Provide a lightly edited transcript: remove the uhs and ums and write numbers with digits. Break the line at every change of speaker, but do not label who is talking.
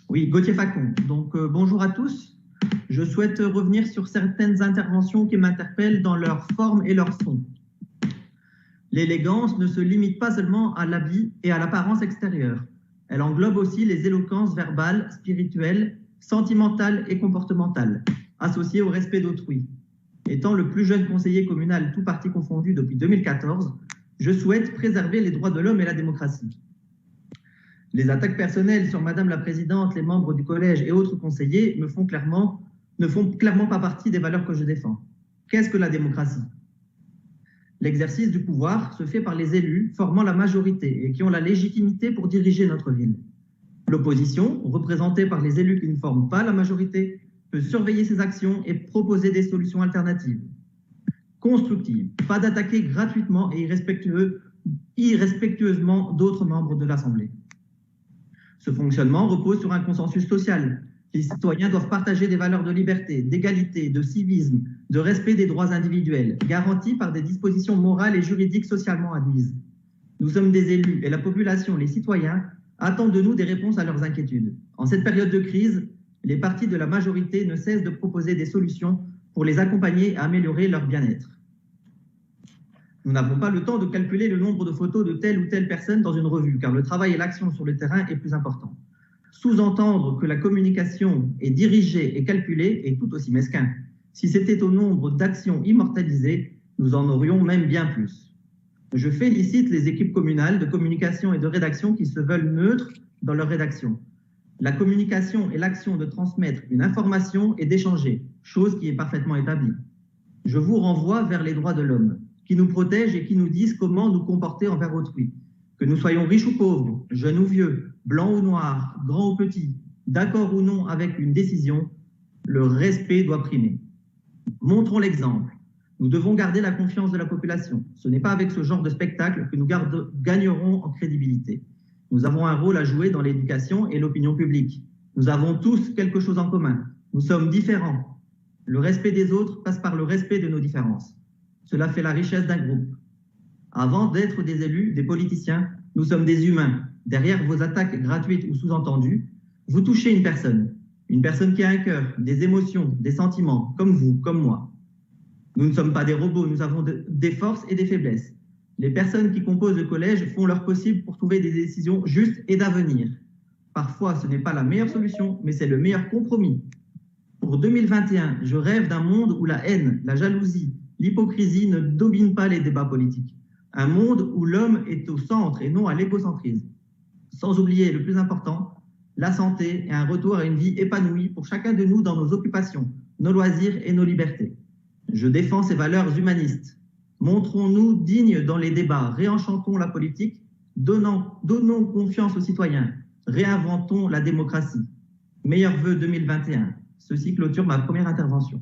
Oui, Gauthier Facon. Bonjour à tous. Je souhaite revenir sur certaines interventions qui m'interpellent dans leur forme et leur fond. L'élégance ne se limite pas seulement à l'habit et à l'apparence extérieure. Elle englobe aussi les éloquences verbales, spirituelles, sentimentales et comportementales, associées au respect d'autrui. Étant le plus jeune conseiller communal, tout parti confondu depuis 2014, je souhaite préserver les droits de l'homme et la démocratie. Les attaques personnelles sur Madame la Présidente, les membres du collège et autres conseillers ne font clairement pas partie des valeurs que je défends. Qu'est-ce que la démocratie? L'exercice du pouvoir se fait par les élus formant la majorité et qui ont la légitimité pour diriger notre ville. L'opposition, représentée par les élus qui ne forment pas la majorité, peut surveiller ses actions et proposer des solutions alternatives. Constructives, pas d'attaquer gratuitement et irrespectueusement d'autres membres de l'Assemblée. Ce fonctionnement repose sur un consensus social. Les citoyens doivent partager des valeurs de liberté, d'égalité, de civisme, de respect des droits individuels, garantis par des dispositions morales et juridiques socialement admises. Nous sommes des élus et la population, les citoyens, attendent de nous des réponses à leurs inquiétudes. En cette période de crise, les partis de la majorité ne cessent de proposer des solutions pour les accompagner à améliorer leur bien-être. Nous n'avons pas le temps de calculer le nombre de photos de telle ou telle personne dans une revue, car le travail et l'action sur le terrain est plus important. Sous-entendre que la communication est dirigée et calculée est tout aussi mesquin. Si c'était au nombre d'actions immortalisées, nous en aurions même bien plus. Je félicite les équipes communales de communication et de rédaction qui se veulent neutres dans leur rédaction. La communication est l'action de transmettre une information et d'échanger, chose qui est parfaitement établie. Je vous renvoie vers les droits de l'homme, qui nous protègent et qui nous disent comment nous comporter envers autrui. Que nous soyons riches ou pauvres, jeunes ou vieux, blancs ou noirs, grands ou petits, d'accord ou non avec une décision, le respect doit primer. Montrons l'exemple. Nous devons garder la confiance de la population. Ce n'est pas avec ce genre de spectacle que nous gagnerons en crédibilité. Nous avons un rôle à jouer dans l'éducation et l'opinion publique. Nous avons tous quelque chose en commun. Nous sommes différents. Le respect des autres passe par le respect de nos différences. Cela fait la richesse d'un groupe. Avant d'être des élus, des politiciens, nous sommes des humains. Derrière vos attaques gratuites ou sous-entendues, vous touchez une personne qui a un cœur, des émotions, des sentiments, comme vous, comme moi. Nous ne sommes pas des robots, nous avons des forces et des faiblesses. Les personnes qui composent le collège font leur possible pour trouver des décisions justes et d'avenir. Parfois, ce n'est pas la meilleure solution, mais c'est le meilleur compromis. Pour 2021, je rêve d'un monde où la haine, la jalousie, l'hypocrisie ne domine pas les débats politiques. Un monde où l'homme est au centre et non à l'égocentrisme. Sans oublier le plus important, la santé et un retour à une vie épanouie pour chacun de nous dans nos occupations, nos loisirs et nos libertés. Je défends ces valeurs humanistes. Montrons-nous dignes dans les débats, réenchantons la politique, donnons confiance aux citoyens, réinventons la démocratie. Meilleurs vœux 2021. Ceci clôture ma première intervention.